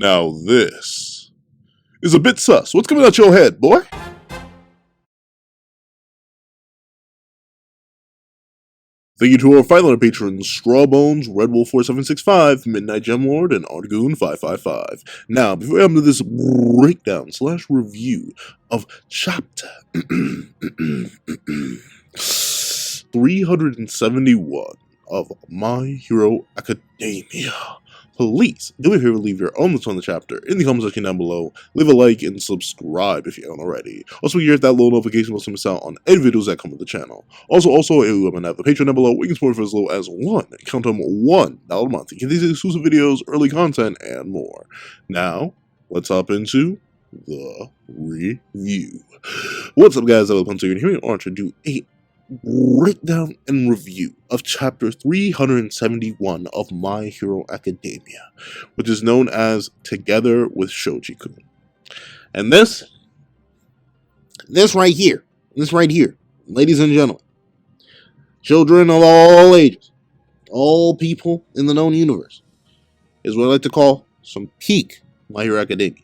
Now this is a bit sus. What's coming out your head, boy? Thank you to our $5 patrons, Strawbones, Red Wolf 4765, Midnight Gemlord, and Argoon 555. Now, before we come to this breakdown / review of chapter 371 of My Hero Academia, please do me a favor, leave your own thoughts on the chapter in the comment section down below. Leave a like and subscribe if you haven't already. Also, you hit that little notification bell to miss out on any videos that come with the channel. Also, if you haven't have the Patreon down below, we can support for as low as count them $1 a month. You get these exclusive videos, early content, and more. Now, let's hop into the review. What's up, guys? I'm Hunter, and here we are to do a breakdown and review of chapter 371 of My Hero Academia, which is known as Together with Shoji-kun. And this right here, ladies and gentlemen, children of all ages, all people in the known universe, is what I like to call some peak My Hero Academia.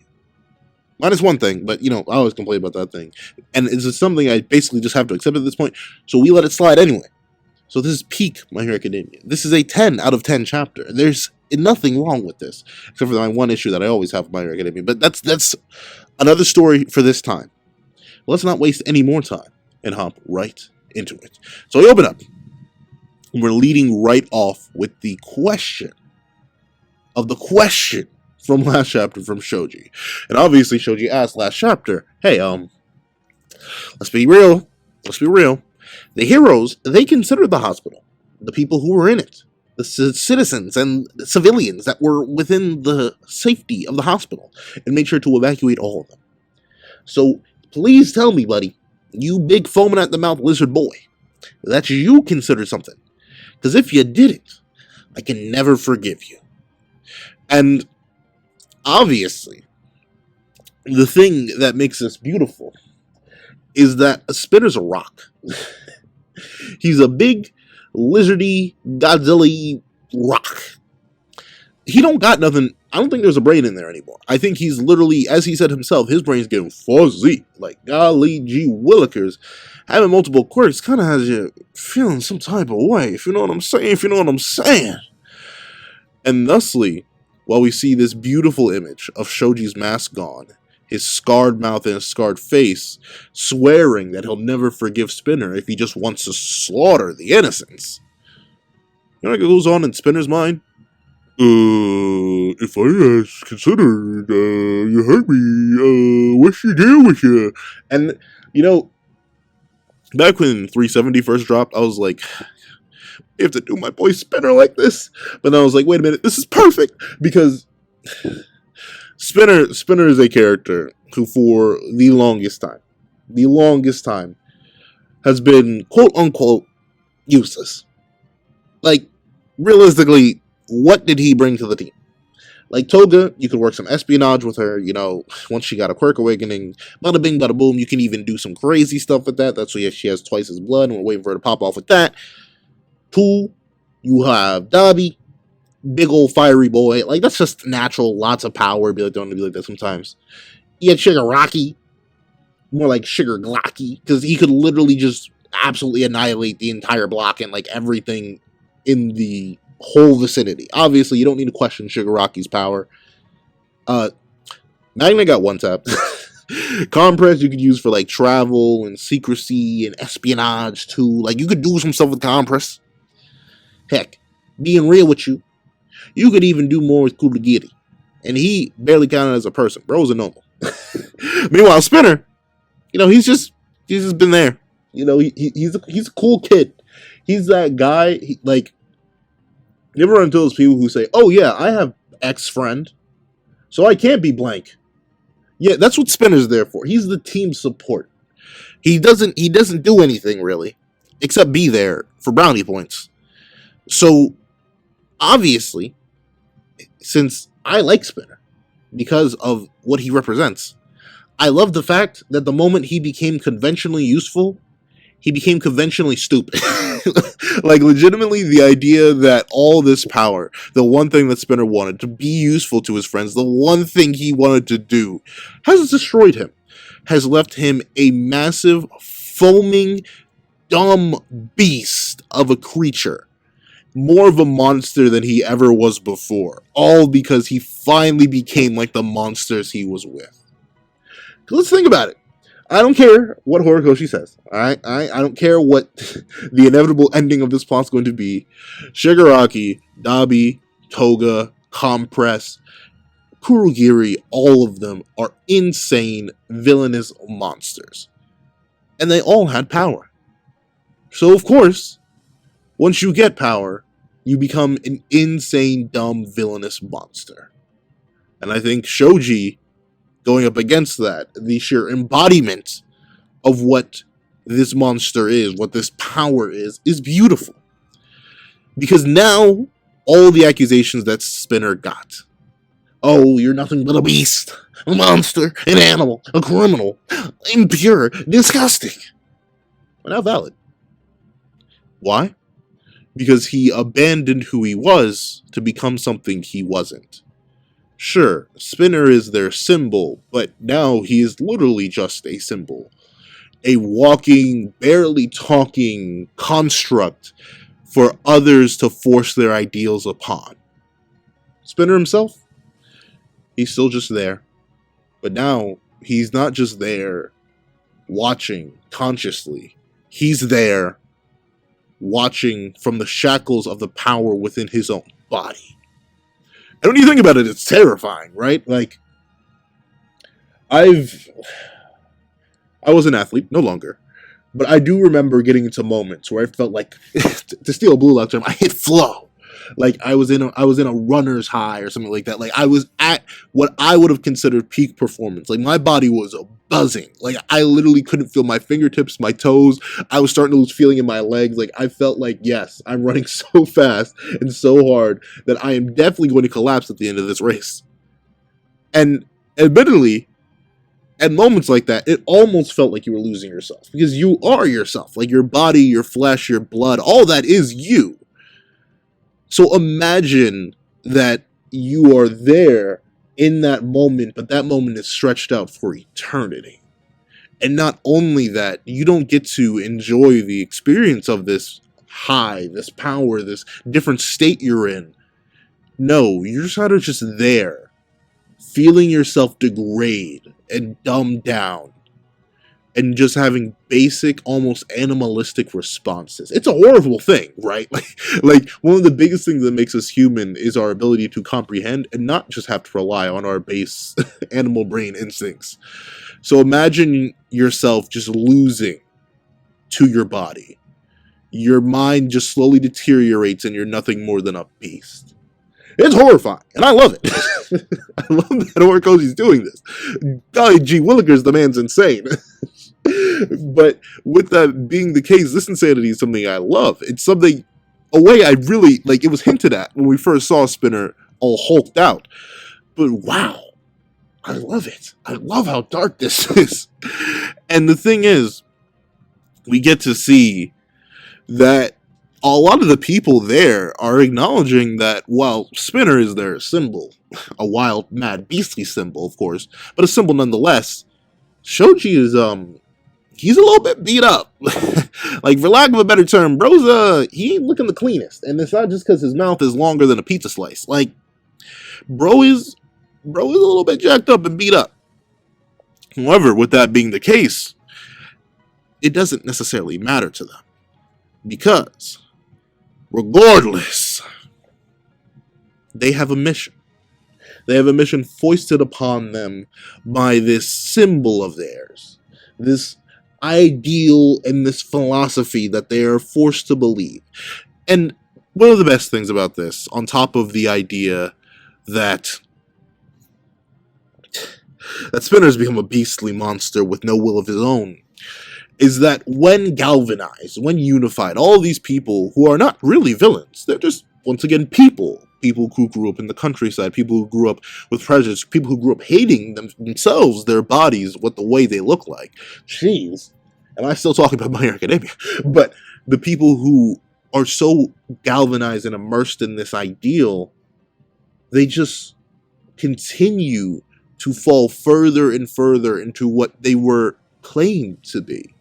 Minus one thing, but, I always complain about that thing. And it's just something I basically just have to accept at this point, so we let it slide anyway. So this is peak My Hero Academia. This is a 10 out of 10 chapter. There's nothing wrong with this, except for my one issue that I always have with My Hero Academia. But that's another story for this time. Let's not waste any more time and hop right into it. So we open up, and we're leading right off with the question from last chapter from Shoji. And obviously Shoji asked last chapter, hey, let's be real. The heroes, they considered the hospital, the people who were in it, the citizens and the civilians that were within the safety of the hospital, and made sure to evacuate all of them. So please tell me, buddy, you big foaming at the mouth lizard boy, that you considered something. Because if you didn't, I can never forgive you. And obviously, the thing that makes this beautiful is that Spinner's a rock. He's a big, lizardy, Godzilla rock. He don't got nothing. I don't think there's a brain in there anymore. I think he's literally, as he said himself, his brain's getting fuzzy. Like, golly gee willikers. Having multiple quirks kind of has you feeling some type of way, if you know what I'm saying. And thusly, while we see this beautiful image of Shoji's mask gone, his scarred mouth and his scarred face, swearing that he'll never forgive Spinner if he just wants to slaughter the innocents. You know what goes on in Spinner's mind? If I considered, you hurt me, what's the deal with you? And, back when 370 first dropped, I was like, you have to do my boy Spinner like this. But then I was like, wait a minute, this is perfect, because Spinner is a character who, for the longest time, has been quote unquote useless. Like, realistically, what did he bring to the team? Like Toga, you could work some espionage with her, once she got a quirk awakening, bada bing, bada boom, you can even do some crazy stuff with that. That's why she has twice his blood, and we're waiting for her to pop off with that. Two, you have Dabi, big old fiery boy. Like, that's just natural, lots of power. Don't be like that sometimes. You had Shigaraki, more like Sugar Glocky, because he could literally just absolutely annihilate the entire block and like everything in the whole vicinity. Obviously, you don't need to question Shigaraki's power. Magna got one tap. Compress you could use for like travel and secrecy and espionage too. Like, you could do some stuff with Compress. Heck, being real with you, you could even do more with Kurogiri. And he barely counted as a person. Bro's a normal. Meanwhile, Spinner, he's just been there. He's a cool kid. He's that guy, you ever run into those people who say, oh yeah, I have X friend, so I can't be blank. Yeah, that's what Spinner's there for. He's the team support. He doesn't do anything really, except be there for brownie points. So, obviously, since I like Spinner, because of what he represents, I love the fact that the moment he became conventionally useful, he became conventionally stupid. Like, legitimately, the idea that all this power, the one thing that Spinner wanted, to be useful to his friends, the one thing he wanted to do, has destroyed him. Has left him a massive, foaming, dumb beast of a creature. More of a monster than he ever was before. All because he finally became like the monsters he was with. Let's think about it. I don't care what Horikoshi says. Alright? I don't care what the inevitable ending of this plot's going to be. Shigaraki, Dabi, Toga, Compress, Kurogiri, all of them are insane, villainous monsters. And they all had power. So, of course, once you get power, you become an insane, dumb, villainous monster. And I think Shoji, going up against that, the sheer embodiment of what this monster is, what this power is beautiful. Because now, all the accusations that Spinner got, oh, you're nothing but a beast, a monster, an animal, a criminal, impure, disgusting, are now valid. Why? Because he abandoned who he was to become something he wasn't. Sure, Spinner is their symbol, but now he is literally just a symbol. A walking, barely talking construct for others to force their ideals upon. Spinner himself? He's still just there. But now, he's not just there watching consciously. He's there watching from the shackles of the power within his own body. And when you think about it, it's terrifying, right? Like, I was an athlete, no longer. But I do remember getting into moments where I felt like, to steal a Blue Lock term, I hit flow. Like I was in a runner's high or something like that. Like I was at what I would have considered peak performance. Like my body was buzzing. Like I literally couldn't feel my fingertips, my toes. I was starting to lose feeling in my legs. Like I felt like, yes, I'm running so fast and so hard that I am definitely going to collapse at the end of this race. And admittedly, at moments like that, it almost felt like you were losing yourself, because you are yourself. Like your body, your flesh, your blood, all that is you. So imagine that you are there in that moment, but that moment is stretched out for eternity. And not only that, you don't get to enjoy the experience of this high, this power, this different state you're in. No, you're sort of just there, feeling yourself degrade and dumb down, and just having basic, almost animalistic responses. It's a horrible thing, right? Like one of the biggest things that makes us human is our ability to comprehend and not just have to rely on our base animal brain instincts. So imagine yourself just losing to your body. Your mind just slowly deteriorates and you're nothing more than a beast. It's horrifying, and I love it. I love that Horikoshi's doing this. Golly gee willikers, the man's insane. But with that being the case, this insanity is something I love. It's something, a way I really, like, it was hinted at when we first saw Spinner all hulked out. But wow, I love it. I love how dark this is. And the thing is, we get to see that a lot of the people there are acknowledging that while Spinner is their symbol, a wild, mad, beastly symbol, of course, but a symbol nonetheless, Shoji is, he's a little bit beat up. Like, for lack of a better term, bro's, he ain't looking the cleanest. And it's not just because his mouth is longer than a pizza slice. Like, bro is a little bit jacked up and beat up. However, with that being the case, it doesn't necessarily matter to them. Because, regardless, they have a mission. They have a mission foisted upon them by this symbol of theirs. This ideal and this philosophy that they are forced to believe. And one of the best things about this, on top of the idea that Spinner's become a beastly monster with no will of his own, is that when galvanized, when unified, all these people who are not really villains, they're just, once again, people who grew up in the countryside, people who grew up with prejudice, people who grew up hating themselves, their bodies, what the way they look like. Jeez. Am I still talking about My Hero Academia? But the people who are so galvanized and immersed in this ideal, they just continue to fall further and further into what they were claimed to be.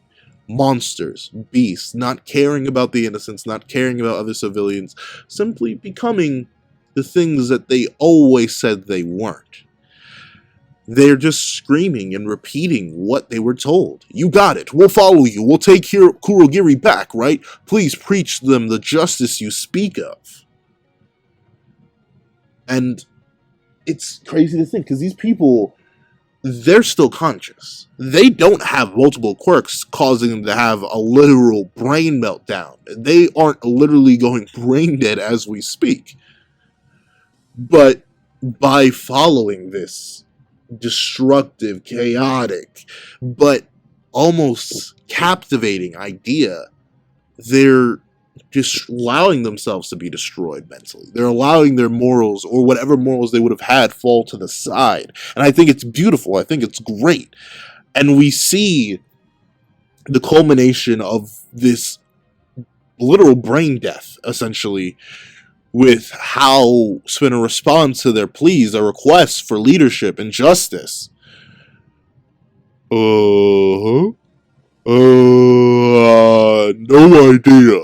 Monsters, beasts, not caring about the innocents, not caring about other civilians, simply becoming the things that they always said they weren't. They're just screaming and repeating what they were told. You got it. We'll follow you. We'll take Kurogiri back, right? Please preach them the justice you speak of. And it's crazy to think, because these people, they're still conscious. They don't have multiple quirks causing them to have a literal brain meltdown. They aren't literally going brain dead as we speak. But by following this destructive, chaotic, but almost captivating idea, they're just allowing themselves to be destroyed mentally. They're allowing their morals, or whatever morals they would have had, fall to the side. And I think it's beautiful. I think it's great. And we see the culmination of this literal brain death, essentially, with how Spinner responds to their pleas, their requests for leadership and justice. No idea.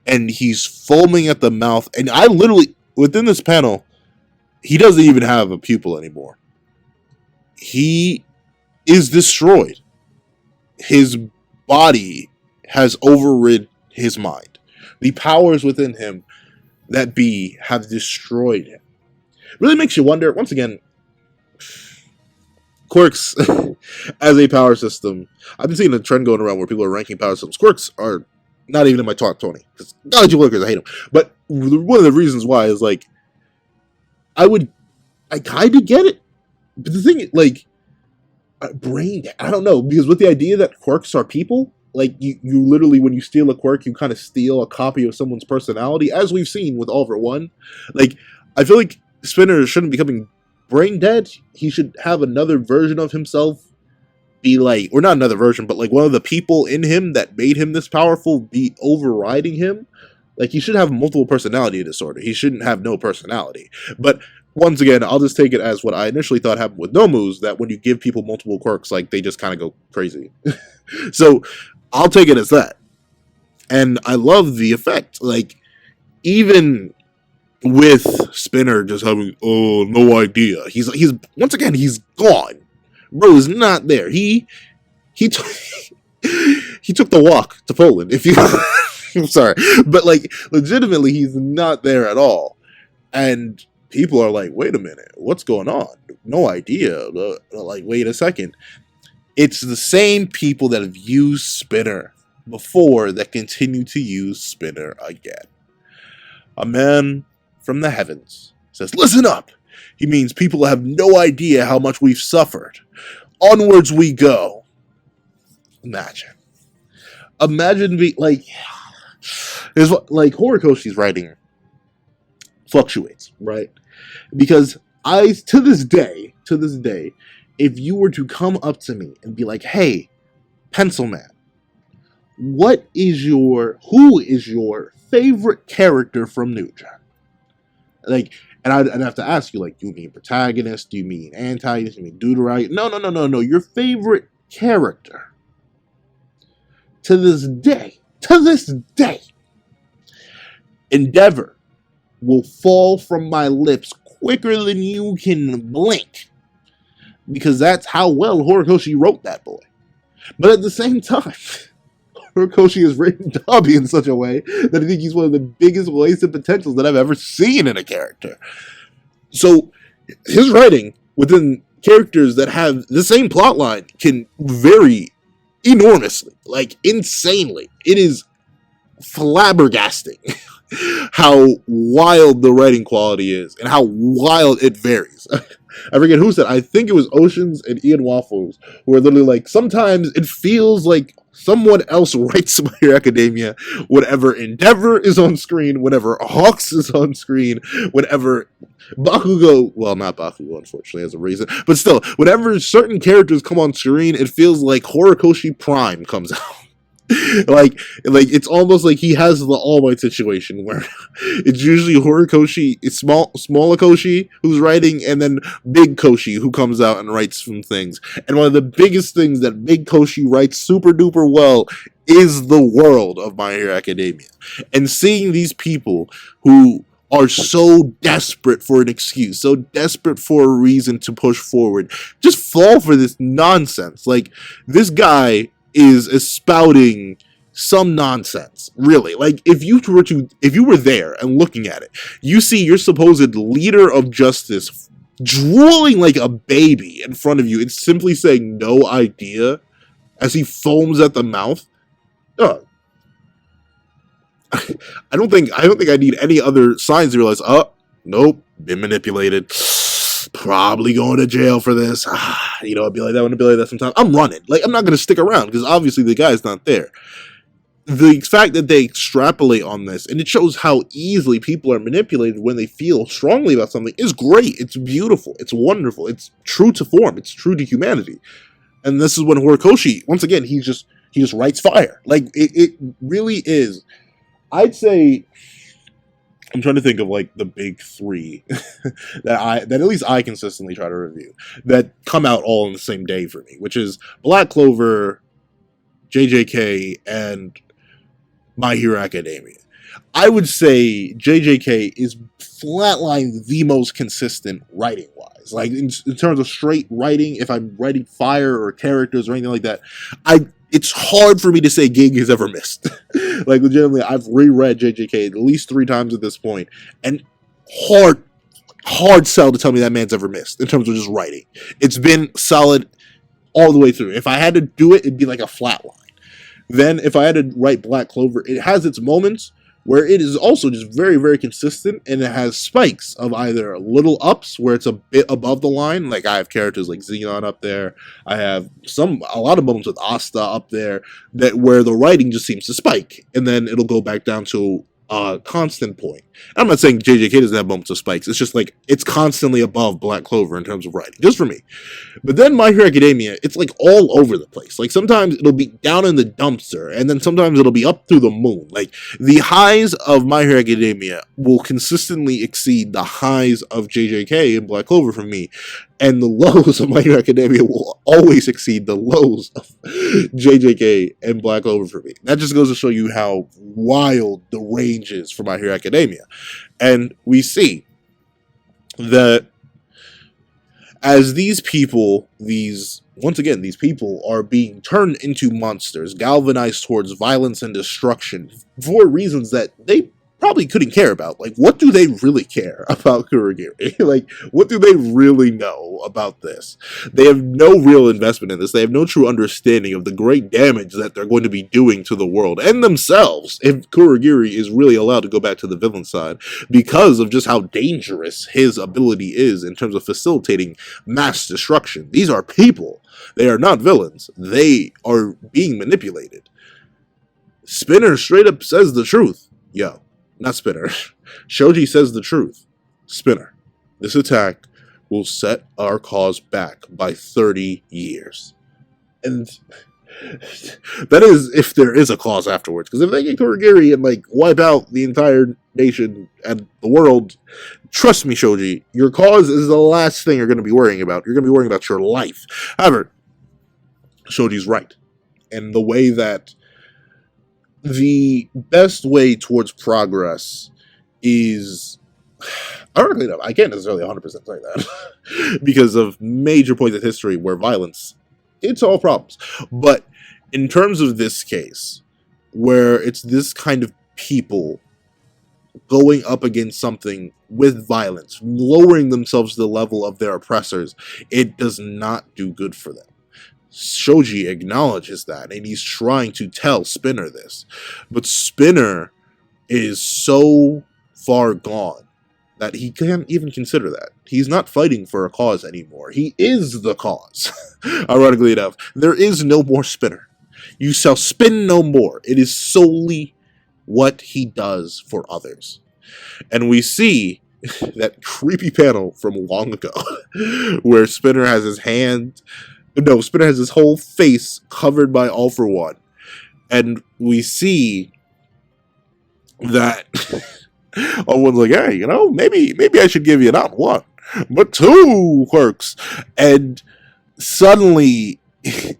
And he's foaming at the mouth. And I literally, within this panel, he doesn't even have a pupil anymore. He is destroyed. His body has overrid his mind. The powers within him that be have destroyed him. Really makes you wonder, once again, quirks as a power system. I've been seeing a trend going around where people are ranking power systems. Quirks are not even in my top 20. Because knowledge workers, I hate them. But one of the reasons why is, like, I kind of get it. But the thing, like, I don't know. Because with the idea that quirks are people, like, you literally, when you steal a quirk, you kind of steal a copy of someone's personality, as we've seen with All for One. Like, I feel like Spinner shouldn't be becoming brain dead. He should have another version of himself be like, or not another version, but like one of the people in him that made him this powerful be overriding him. Like, he should have multiple personality disorder. He shouldn't have no personality. But once again, I'll just take it as what I initially thought happened with Nomu's, that when you give people multiple quirks, like, they just kind of go crazy. So I'll take it as that. And I love the effect. Like, even with Spinner just having, no idea. He's once again, he's gone. Bro is not there. He took the walk to Poland. If you, I'm sorry, but like, legitimately, he's not there at all. And people are like, wait a minute, what's going on? No idea. Like, wait a second. It's the same people that have used Spinner before that continue to use Spinner again. A man from the heavens says, listen up. He means people have no idea how much we've suffered. Onwards we go. Imagine being like, is what, like, Horikoshi's writing fluctuates, right? Because to this day, if you were to come up to me and be like, hey, Pencil Man, who is your favorite character from New Gen? Like, and I'd have to ask you, like, do you mean protagonist? Do you mean antagonist? Do you mean Deuterite? No. Your favorite character. To this day, Endeavor will fall from my lips quicker than you can blink. Because that's how well Horikoshi wrote that boy. But at the same time, Horikoshi has written Dabi in such a way that I think he's one of the biggest wasted potentials that I've ever seen in a character. So his writing within characters that have the same plotline can vary enormously, like insanely. It is flabbergasting how wild the writing quality is and how wild it varies. I forget who said, I think it was Oceans and Ian Waffles, who are literally like, sometimes it feels like someone else writes My Hero Academia whenever Endeavor is on screen, whenever Hawks is on screen, whenever Bakugo, well, not Bakugo, unfortunately, has a reason, but still, whenever certain characters come on screen, it feels like Horikoshi Prime comes out. like it's almost like he has the All Might situation where it's usually Horikoshi, it's small Akoshi who's writing, and then Big Koshi who comes out and writes some things. And one of the biggest things that Big Koshi writes super duper well is the world of My Hero Academia. And seeing these people who are so desperate for an excuse, so desperate for a reason to push forward, just fall for this nonsense. Like, this guy is spouting some nonsense, really. Like, if you were there and looking at it, you see your supposed leader of justice drooling like a baby in front of you and simply saying no idea as he foams at the mouth. I don't think I need any other signs to realize, oh, nope, been manipulated. Probably going to jail for this. It'd be like that when it'd be like that sometimes. I'm running. Like, I'm not going to stick around because obviously the guy's not there. The fact that they extrapolate on this, and it shows how easily people are manipulated when they feel strongly about something, is great. It's beautiful. It's wonderful. It's true to form. It's true to humanity. And this is when Horikoshi, once again, he just writes fire. Like, it really is. I'd say, I'm trying to think of like the big three that at least I consistently try to review that come out all on the same day for me, which is Black Clover, JJK, and My Hero Academia. I would say JJK is flatline the most consistent writing wise. Like, in terms of straight writing, if I'm writing fire or characters or anything like that, it's hard for me to say Gig has ever missed. Like, legitimately, I've reread JJK at least 3 times at this point, and hard sell to tell me that man's ever missed in terms of just writing. It's been solid all the way through. If I had to do it, it'd be like a flat line. Then, if I had to write Black Clover, it has its moments where it is also just very, very consistent, and it has spikes of either little ups where it's a bit above the line. Like, I have characters like Xenon up there. I have a lot of moments with Asta up there where the writing just seems to spike, and then it'll go back down to a constant point. I'm not saying JJK doesn't have moments of spikes. It's just like it's constantly above Black Clover in terms of writing, just for me. But then My Hero Academia, it's like all over the place. Like, sometimes it'll be down in the dumpster, and then sometimes it'll be up through the moon. Like, the highs of My Hero Academia will consistently exceed the highs of JJK and Black Clover for me, and the lows of My Hero Academia will always exceed the lows of JJK and Black Clover for me. That just goes to show you how wild the range is for My Hero Academia. And we see that as these people are being turned into monsters, galvanized towards violence and destruction for reasons that they probably couldn't care about. Like, what do they really care about Kurogiri? Like, what do they really know about this? They have no real investment in this. They have no true understanding of the great damage that they're going to be doing to the world and themselves if Kurogiri is really allowed to go back to the villain side, because of just how dangerous his ability is in terms of facilitating mass destruction. These are people. They are not villains. They are being manipulated. Spinner straight up says the truth. Yo. Not Spinner. Shoji says the truth. Spinner, this attack will set our cause back by 30 years. And that is if there is a cause afterwards. Because if they get Kurogiri and, like, wipe out the entire nation and the world, trust me, Shoji, your cause is the last thing you're going to be worrying about. You're going to be worrying about your life. However, Shoji's right. And the way that the best way towards progress is, ironically enough, I can't necessarily 100% say that because of major points of history where violence did solve problems. But in terms of this case, where it's this kind of people going up against something with violence, lowering themselves to the level of their oppressors, it does not do good for them. Shoji acknowledges that, and he's trying to tell Spinner this. But Spinner is so far gone that he can't even consider that. He's not fighting for a cause anymore. He is the cause. Ironically enough, there is no more Spinner. You shall spin no more. It is solely what he does for others. And we see that creepy panel from long ago where Spinner has his whole face covered by All For One. And we see that everyone's like, hey, maybe I should give you not one, but two quirks. And suddenly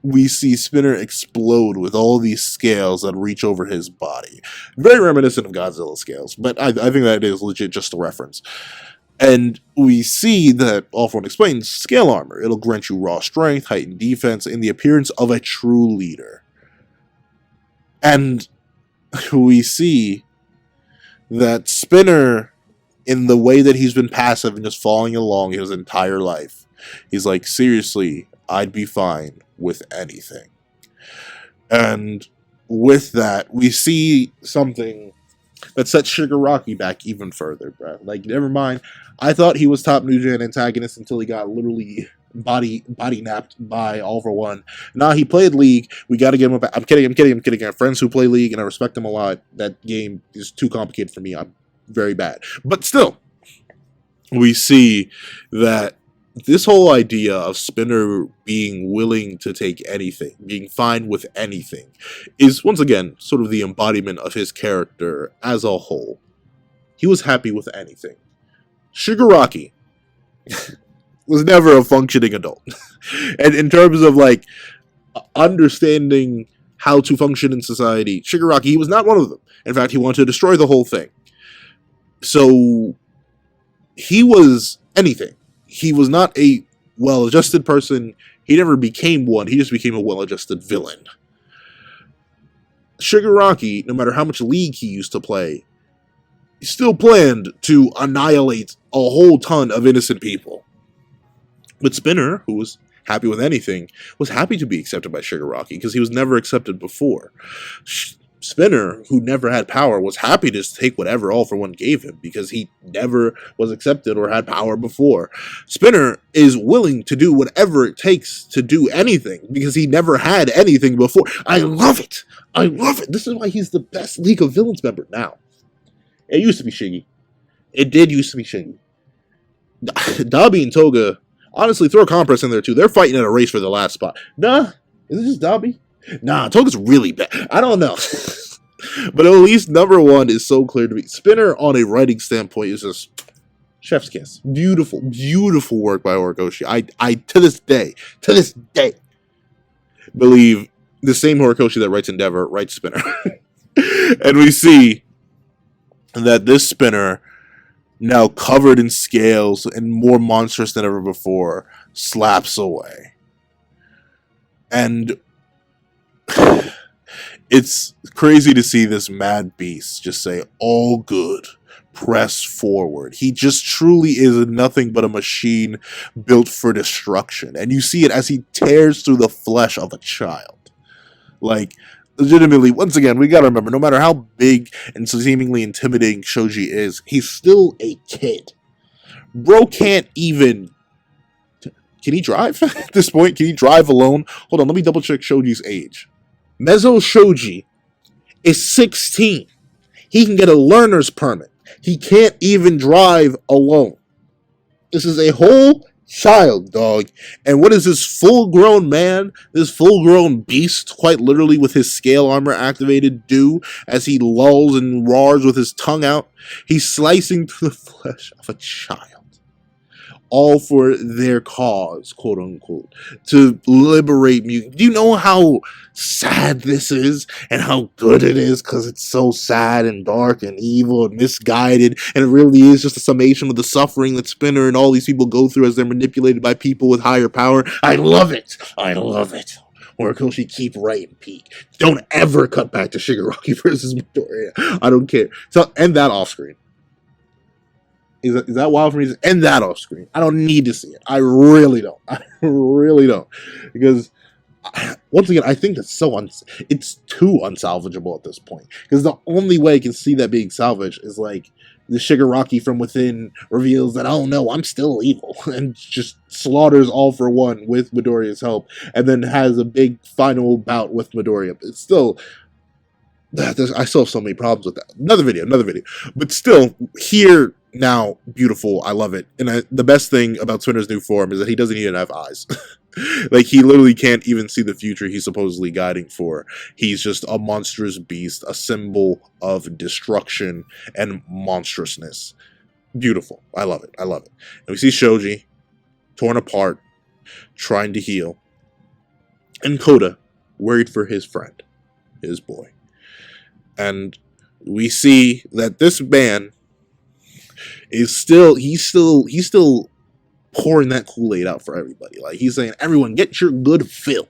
we see Spinner explode with all these scales that reach over his body. Very reminiscent of Godzilla scales, but I think that is legit just a reference. And we see that All For One explains scale armor. It'll grant you raw strength, heightened defense, and the appearance of a true leader. And we see that Spinner, in the way that he's been passive and just following along his entire life, he's like, seriously, I'd be fine with anything. And with that, we see something that sets Shigaraki back even further, bro. Like, never mind. I thought he was top New Gen antagonist until he got literally body napped by All For One. Nah, he played League. We got to get him back. I'm kidding. I have friends who play League, and I respect them a lot. That game is too complicated for me. I'm very bad. But still, we see that this whole idea of Spinner being willing to take anything, being fine with anything, is once again sort of the embodiment of his character as a whole. He was happy with anything. Shigaraki was never a functioning adult. And in terms of like understanding how to function in society, Shigaraki, he was not one of them. In fact, he wanted to destroy the whole thing. So he was anything. He was not a well-adjusted person. He never became one. He just became a well-adjusted villain. Shigaraki, no matter how much League he used to play, he still planned to annihilate a whole ton of innocent people. But Spinner, who was happy with anything, was happy to be accepted by Shigaraki because he was never accepted before. Spinner, who never had power, was happy to take whatever All For One gave him because he never was accepted or had power before. Spinner is willing to do whatever it takes to do anything because he never had anything before. I love it. I love it. This is why he's the best League of Villains member now. It used to be Shiggy. It did used to be Shiggy. Dabi and Toga, honestly, throw a compress in there too. They're fighting in a race for the last spot. Nah, is it just Dabi? Nah, Toga's really bad. I don't know. But at least number one is so clear to me. Spinner, on a writing standpoint, is just chef's kiss. Beautiful, beautiful work by Horikoshi. I to this day, believe the same Horikoshi that writes Endeavor writes Spinner. And we see that this Spinner, now covered in scales and more monstrous than ever before, slaps away. And it's crazy to see this mad beast just say, all good, press forward. He just truly is nothing but a machine built for destruction. And you see it as he tears through the flesh of a child. Like, legitimately, once again, we gotta remember, no matter how big and seemingly intimidating Shoji is, he's still a kid. Bro can't even... Can he drive at this point? Can he drive alone? Hold on, let me double check Shoji's age. Mezzo Shoji is 16. He can get a learner's permit. He can't even drive alone. This is a whole child, dog. And what does this full-grown man, this full-grown beast, quite literally with his scale armor activated, do as he lulls and roars with his tongue out? He's slicing through the flesh of a child. All for their cause, quote unquote, to liberate mutant. Do you know how sad this is and how good it is? Because it's so sad and dark and evil and misguided, and it really is just a summation of the suffering that Spinner and all these people go through as they're manipulated by people with higher power. I love it. I love it. Horikoshi, keep writing peak. Don't ever cut back to Shigaraki versus Midoriya. I don't care. So end that off screen. Is that wild for me to end that off screen? I don't need to see it. I really don't. I really don't. Because, once again, I think that's it's too unsalvageable at this point. Because the only way I can see that being salvaged is like the Shigaraki from within reveals that, oh no, I'm still evil. And just slaughters All For One with Midoriya's help. And then has a big final bout with Midoriya. It's still... I still have so many problems with that. Another video. But still, here... Now, beautiful. I love it. And the best thing about Spinner's new form is that he doesn't even have eyes. Like, he literally can't even see the future he's supposedly guiding for. He's just a monstrous beast, a symbol of destruction and monstrousness. Beautiful. I love it. I love it. And we see Shoji torn apart, trying to heal. And Koda worried for his friend, his boy. And we see that this man is still pouring that Kool-Aid out for everybody. Like, he's saying, everyone, get your good fill.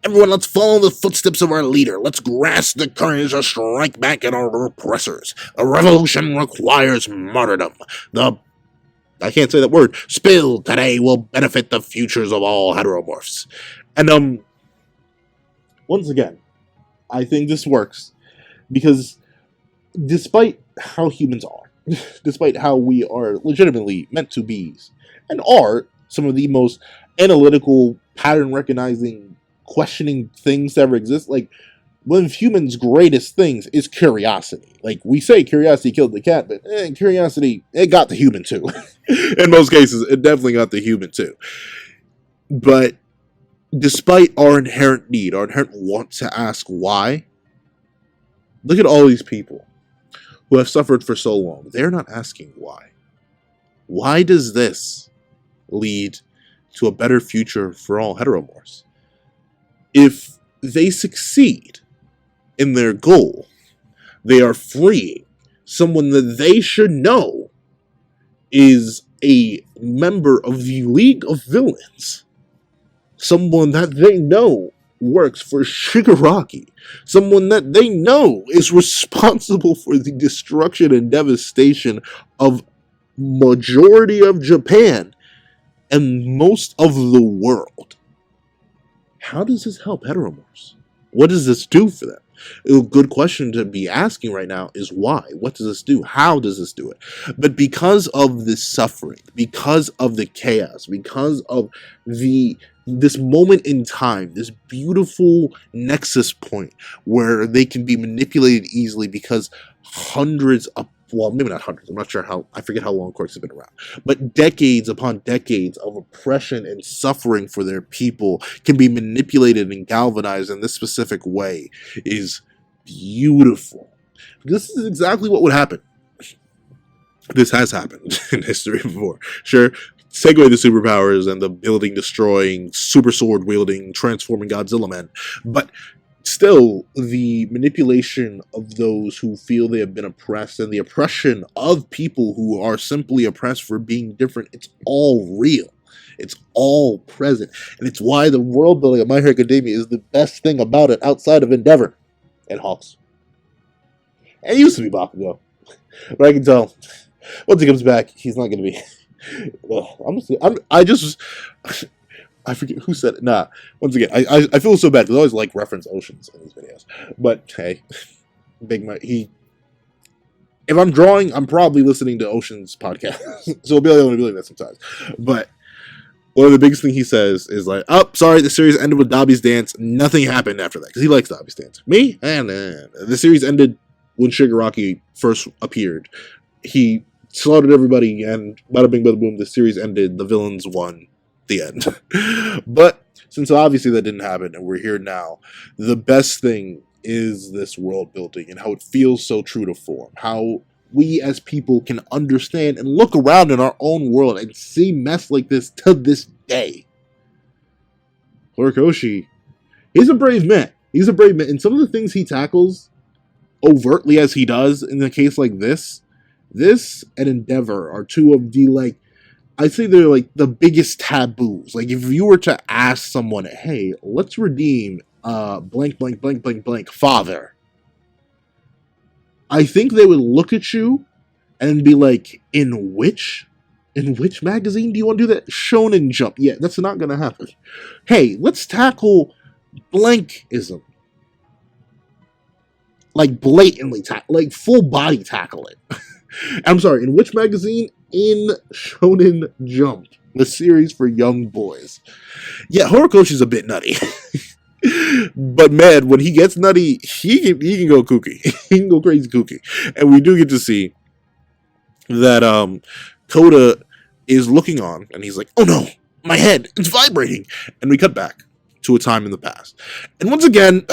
Everyone, let's follow the footsteps of our leader. Let's grasp the courage to strike back at our oppressors. A revolution requires martyrdom. I can't say that word. Spill today will benefit the futures of all heteromorphs. And, once again, I think this works because despite how humans are, despite how we are legitimately meant to be, and are some of the most analytical, pattern-recognizing, questioning things that ever exist, like, one of humans' greatest things is curiosity. Like, we say curiosity killed the cat, but curiosity, it got the human too. In most cases, it definitely got the human too. But despite our inherent need, our inherent want to ask why, look at all these people who have suffered for so long. They're not asking why. Why does this lead to a better future for all heteromorphs? If they succeed in their goal, they are freeing someone that they should know is a member of the League of Villains. Someone that they know works for Shigaraki. Someone that they know is responsible for the destruction and devastation of majority of Japan and most of the world. How does this help heteromorphs? What does this do for them? A good question to be asking right now is why? What does this do? How does this do it? But because of the suffering, because of the chaos, because of this moment in time, this beautiful nexus point where they can be manipulated easily because hundreds of, well, maybe not hundreds, I'm not sure how, I forget how long Quirks have been around, but decades upon decades of oppression and suffering for their people can be manipulated and galvanized in this specific way is beautiful. This is exactly what would happen. This has happened in history before. Sure, take away the superpowers and the building, destroying, super sword wielding, transforming Godzilla men, but still, the manipulation of those who feel they have been oppressed and the oppression of people who are simply oppressed for being different, it's all real. It's all present. And it's why the world building of My Hero Academia is the best thing about it outside of Endeavor and Hawks. And it used to be Bakugo. But I can tell, once he comes back, he's not going to be... I forget who said it. Nah, once again, I feel so bad because I always like reference Oceans in these videos. But hey, if I'm drawing, I'm probably listening to Oceans podcast. So I'll be able to be like that sometimes. But one of the biggest things he says is like, oh, sorry, the series ended with Dabi's dance. Nothing happened after that because he likes Dabi's dance. Me? The series ended when Shigaraki first appeared. He slaughtered everybody and bada bing bada boom, the series ended. The villains won. The end. But since obviously that didn't happen and we're here now, the best thing is this world building and how it feels so true to form. How we as people can understand and look around in our own world and see mess like this to this day. Horikoshi, he's a brave man. He's a brave man. And some of the things he tackles overtly as he does in a case like this and Endeavor are two of the I'd say they're like the biggest taboos. Like if you were to ask someone, hey, let's redeem blank, blank, blank, blank, blank, father. I think they would look at you and be like, in which magazine do you want to do that? Shonen Jump. Yeah, that's not going to happen. Hey, let's tackle blankism. Like blatantly, like full body tackle it. I'm sorry, in which magazine? In Shonen Jump, the series for young boys. Yeah, Horikoshi's a bit nutty. But man, when he gets nutty, he can go kooky. He can go crazy kooky. And we do get to see that Koda is looking on, and he's like, oh no, my head, it's vibrating. And we cut back to a time in the past. And once again,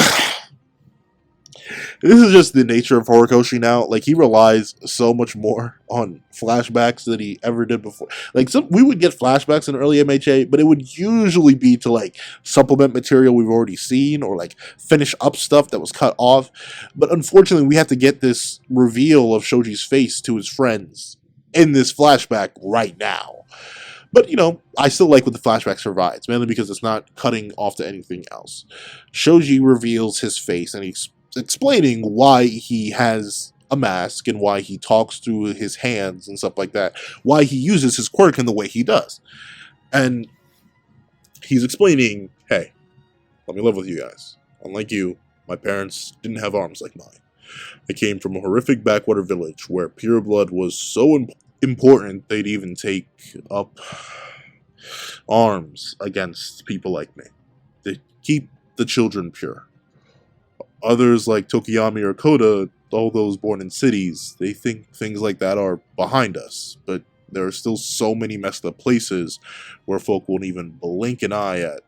this is just the nature of Horikoshi now. Like, he relies so much more on flashbacks than he ever did before. Like, we would get flashbacks in early MHA, but it would usually be to, like, supplement material we've already seen, or, like, finish up stuff that was cut off. But unfortunately, we have to get this reveal of Shoji's face to his friends in this flashback right now. But, you know, I still like what the flashback provides, mainly because it's not cutting off to anything else. Shoji reveals his face, and he's explaining why he has a mask and why he talks through his hands and stuff like that, why he uses his quirk in the way he does. And he's explaining, hey, let me live with you guys. Unlike you, my parents didn't have arms like mine. I came from a horrific backwater village where pure blood was so important they'd even take up arms against people like me. They keep the children pure. Others like Tokiyami or Koda, all those born in cities, they think things like that are behind us, but there are still so many messed up places where folk won't even blink an eye at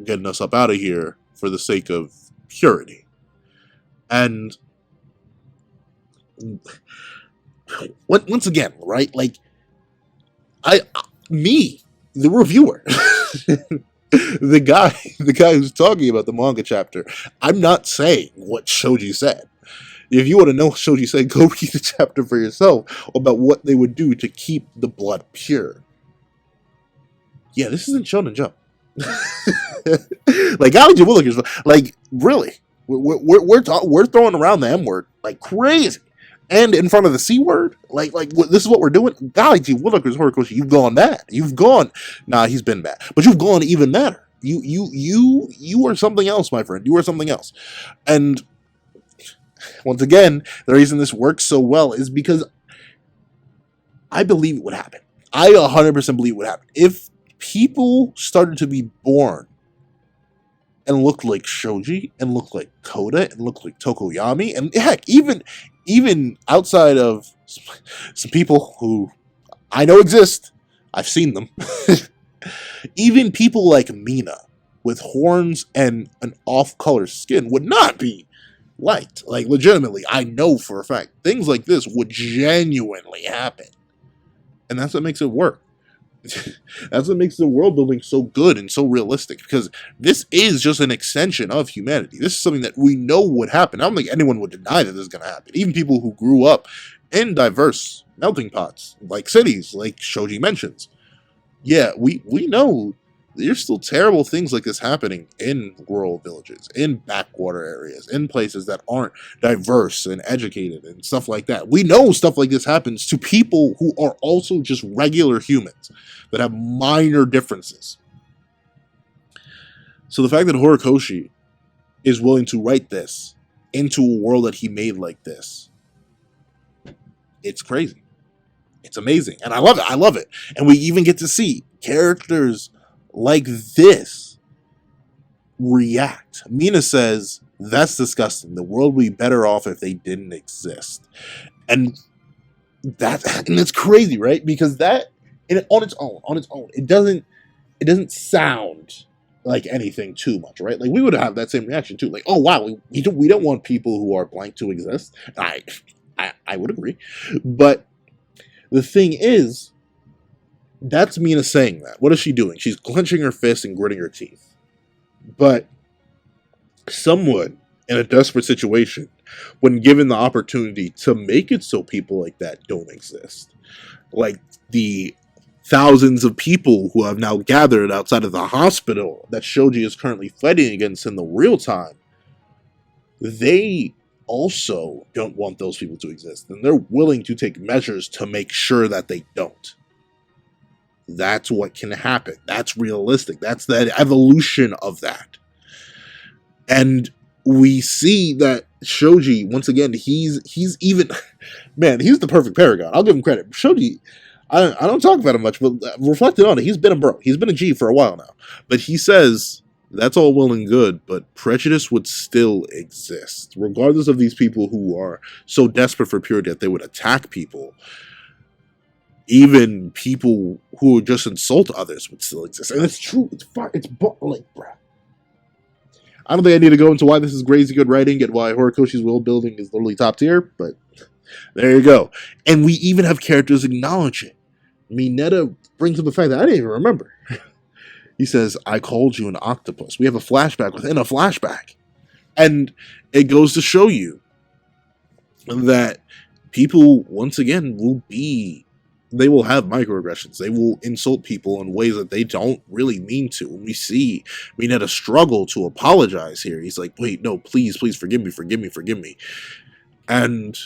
getting us up out of here for the sake of purity. And once again, right, like, the reviewer, the guy who's talking about the manga chapter, I'm not saying what Shoji said. If you want to know what Shoji said, go read the chapter for yourself about what they would do to keep the blood pure. Yeah, this isn't Shonen Jump. Like, Galvanized Willikers, like, really, we're throwing around the M word like crazy. And in front of the C word, like this is what we're doing. Golly gee, Willikers, Horikoshi, you've gone mad. You've gone. Nah, he's been mad, but you've gone even madder. You are something else, my friend. You are something else. And once again, the reason this works so well is because I believe it would happen. I 100% believe it would happen if people started to be born and look like Shoji, and look like Koda, and look like Tokoyami, and heck, even outside of some people who I know exist, I've seen them, even people like Mina, with horns and an off-color skin, would not be liked. Like, legitimately, I know for a fact, things like this would genuinely happen. And that's what makes it work. That's what makes the world building so good and so realistic, because this is just an extension of humanity. This is something that we know would happen. I don't think anyone would deny that this is going to happen. Even people who grew up in diverse melting pots, like cities, like Shoji mentions. Yeah, we know there's still terrible things like this happening in rural villages, in backwater areas, in places that aren't diverse and educated and stuff like that. We know stuff like this happens to people who are also just regular humans that have minor differences. So the fact that Horikoshi is willing to write this into a world that he made like this, it's crazy. It's amazing. And I love it. I love it. And we even get to see characters like this react. Mina says, that's disgusting. The world would be better off if they didn't exist. And it's crazy, right? Because that, on its own, it doesn't sound like anything too much, right? Like, we would have that same reaction too. Like, oh wow, we don't want people who are blank to exist. I would agree. But the thing is, that's Mina saying that. What is she doing? She's clenching her fists and gritting her teeth. But someone in a desperate situation, when given the opportunity to make it so people like that don't exist, like the thousands of people who have now gathered outside of the hospital that Shoji is currently fighting against in the real time, they also don't want those people to exist. And they're willing to take measures to make sure that they don't. That's what can happen. That's realistic. That's the evolution of that. And we see that Shoji, once again, he's even, man, he's the perfect paragon. I'll give him credit. Shoji, I don't talk about him much, but reflecting on it, he's been a bro. He's been a G for a while now. But he says, that's all well and good, but prejudice would still exist. Regardless of these people who are so desperate for purity that they would attack people, Even people who just insult others would still exist. And it's true. It's far. It's like, bruh. I don't think I need to go into why this is crazy good writing and why Horikoshi's world building is literally top tier, but there you go. And we even have characters acknowledge it. Mineta brings up the fact that I didn't even remember. He says, I called you an octopus. We have a flashback within a flashback. And it goes to show you that people, once again, they will have microaggressions. They will insult people in ways that they don't really mean to. We see Mineta struggle to apologize here. He's like, wait, no, please, please forgive me, forgive me, forgive me. And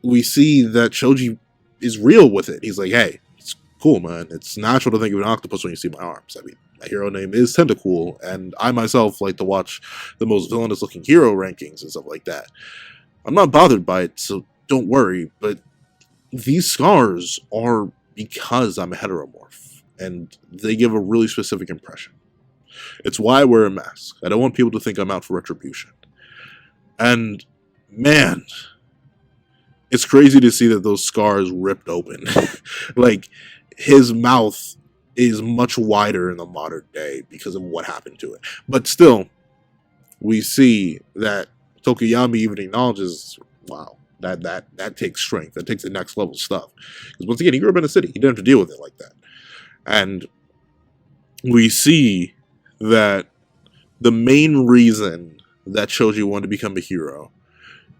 we see that Shoji is real with it. He's like, hey, it's cool, man. It's natural to think of an octopus when you see my arms. I mean, my hero name is Tentacool, and I myself like to watch the most villainous looking hero rankings and stuff like that. I'm not bothered by it, so don't worry, but these scars are because I'm a heteromorph, and they give a really specific impression. It's why I wear a mask. I don't want people to think I'm out for retribution. And, man, it's crazy to see that those scars ripped open. Like, his mouth is much wider in the modern day because of what happened to it. But still, we see that Tokuyami even acknowledges, wow, that takes strength. That takes the next level stuff. Because once again, he grew up in a city. He didn't have to deal with it like that. And we see that the main reason that Shoji wanted to become a hero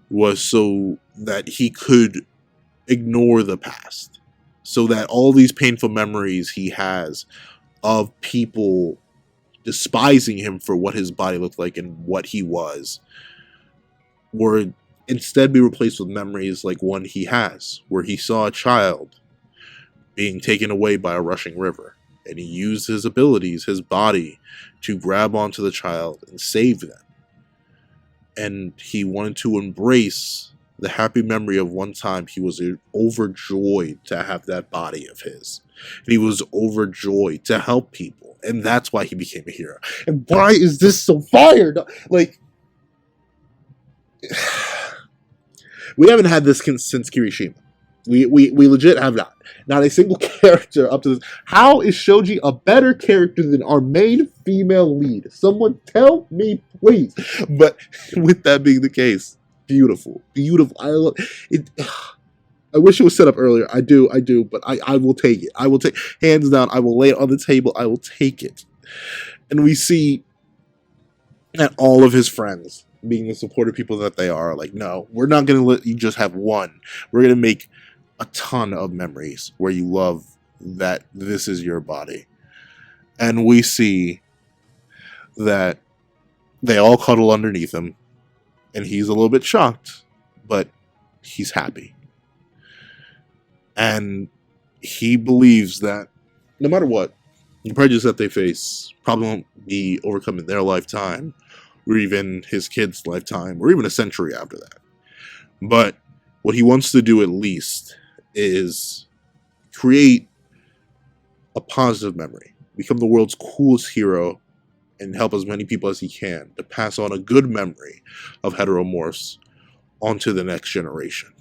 was so that he could ignore the past. So that all these painful memories he has of people despising him for what his body looked like and what he was were instead be replaced with memories like one he has, where he saw a child being taken away by a rushing river, and he used his abilities, his body, to grab onto the child and save them. And he wanted to embrace the happy memory of one time he was overjoyed to have that body of his. And he was overjoyed to help people. And that's why he became a hero. And why is this so fired? Like, we haven't had this since Kirishima. We legit have not. Not a single character up to this. How is Shoji a better character than our main female lead? Someone tell me, please. But with that being the case, beautiful. Beautiful. I love it. I wish it was set up earlier. I do, but I will take it. I will take, hands down, I will lay it on the table. I will take it. And we see that all of his friends, being the supportive people that they are, like, no, we're not going to let you just have one. We're going to make a ton of memories where you love that this is your body. And we see that they all cuddle underneath him, and he's a little bit shocked, but he's happy. And he believes that no matter what, the prejudice that they face probably won't be overcome in their lifetime, or even his kid's lifetime, or even a century after that. But what he wants to do at least is create a positive memory, become the world's coolest hero, and help as many people as he can to pass on a good memory of heteromorphs onto the next generation.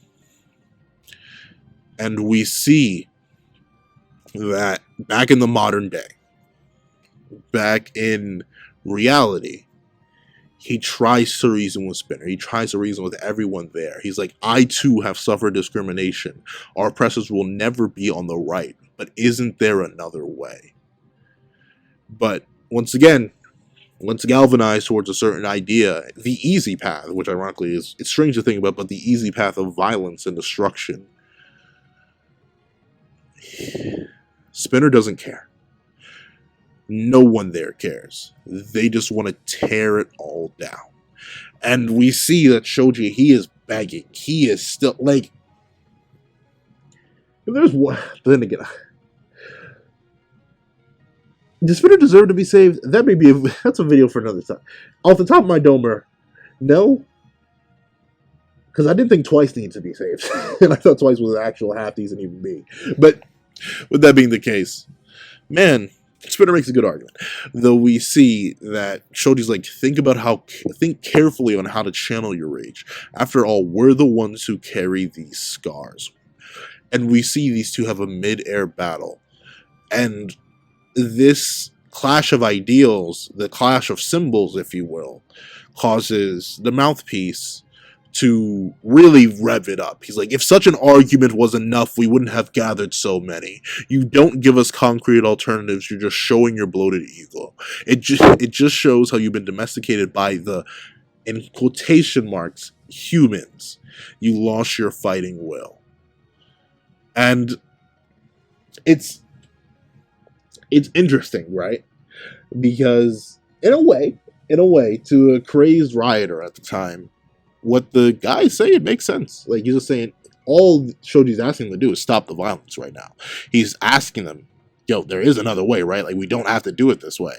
And we see that back in the modern day, back in reality, he tries to reason with Spinner. He tries to reason with everyone there. He's like, I too have suffered discrimination. Our oppressors will never be on the right. But isn't there another way? But once again, once galvanized towards a certain idea, the easy path, which ironically is, it's strange to think about, but the easy path of violence and destruction, Spinner doesn't care. No one there cares. They just want to tear it all down. And we see that Shoji, he is begging. He is still, like, if there's one, then again, does Spinner deserve to be saved? That may be, that's a video for another time. Off the top of my domer, no. Because I didn't think Twice needed to be saved. And I thought Twice was an actual half decent human being. But with that being the case, man, Spinner makes a good argument. Though we see that Shoji's like, think carefully on how to channel your rage. After all, we're the ones who carry these scars. And we see these two have a mid-air battle. And this clash of ideals, the clash of symbols, if you will, causes the mouthpiece to really rev it up. He's like, if such an argument was enough, we wouldn't have gathered so many. You don't give us concrete alternatives, you're just showing your bloated ego. It just shows how you've been domesticated by the, in quotation marks, humans. You lost your fighting will. And it's interesting, right? Because in a way, to a crazed rioter at the time, what the guys say, it makes sense. Like, he's just saying, all Shoji's asking them to do is stop the violence right now. He's asking them, yo, there is another way, right? Like, we don't have to do it this way.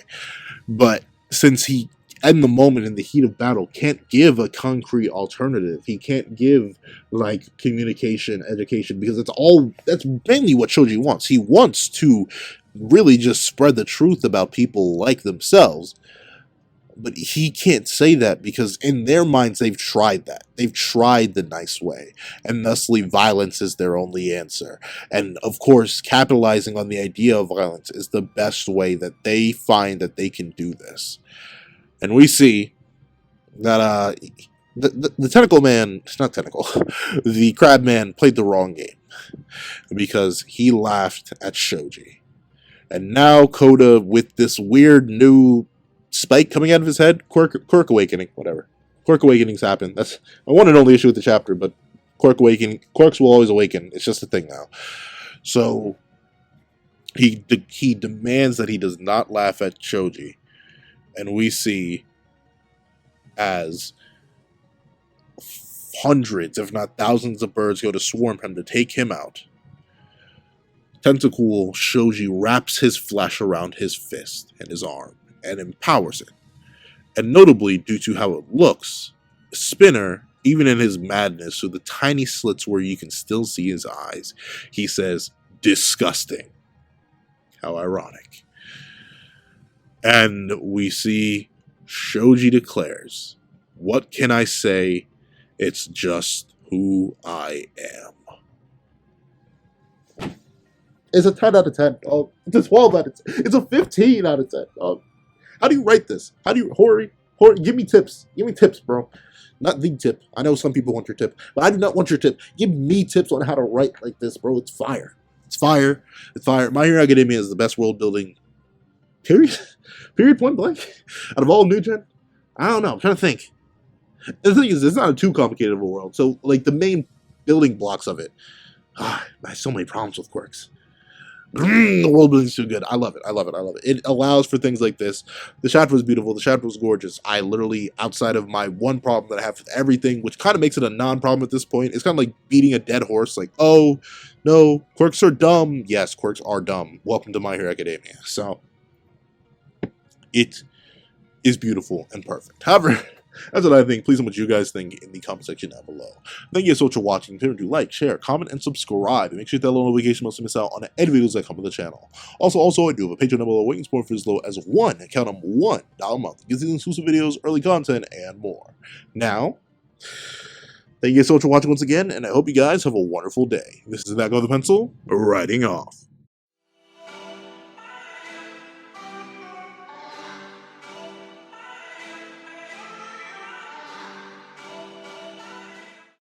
But since he, in the moment, in the heat of battle, can't give a concrete alternative, he can't give, like, communication, education, because that's mainly what Shoji wants. He wants to really just spread the truth about people like themselves. But he can't say that because in their minds they've tried that. They've tried the nice way. And thusly violence is their only answer. And of course, capitalizing on the idea of violence is the best way that they find that they can do this. And we see that the tentacle man, it's not tentacle, the crab man played the wrong game. Because he laughed at Shoji. And now Koda, with this weird new spike coming out of his head, Quirk awakening, whatever. Quirk awakenings happen. That's my one and only issue with the chapter, but Quirks will always awaken. It's just a thing now. So he demands that he does not laugh at Shoji, and we see as hundreds, if not thousands, of birds go to swarm him to take him out. Tentacle Shoji wraps his flesh around his fist and his arm and empowers it. And notably, due to how it looks, Spinner, even in his madness, through the tiny slits where you can still see his eyes, he says, disgusting. How ironic. And we see Shoji declares, what can I say? It's just who I am. It's a 10 out of 10. Oh, it's a 12 out of 10. It's a 15 out of 10. Oh, how do you write this? How do you, Hori, give me tips. Give me tips, bro. Not the tip. I know some people want your tip, but I do not want your tip. Give me tips on how to write like this, bro. It's fire. It's fire. It's fire. My Hero Academia is the best world building, period point blank, out of all new gen. I don't know. I'm trying to think. The thing is, it's not a too complicated of a world. So, like, the main building blocks of it, I have so many problems with Quirks. The world building is too good. I love it. I love it. I love it. It allows for things like this. The chapter was beautiful. The chapter was gorgeous. I literally, outside of my one problem that I have with everything, which kind of makes it a non-problem at this point, it's kind of like beating a dead horse. Like, oh, no, Quirks are dumb. Yes, Quirks are dumb. Welcome to My Hero Academia. So, it is beautiful and perfect. However, that's what I think. Please tell me what you guys think in the comment section down below. Thank you so much for watching. Remember to like, share, comment, and subscribe. And make sure you hit that little notification bell so you miss out on any videos that come on the channel. Also, I do have a Patreon down below waiting for as low as count them $1 a month. It gives you exclusive videos, early content, and more. Now, thank you so much for watching once again, and I hope you guys have a wonderful day. This is Back on the Pencil, writing off.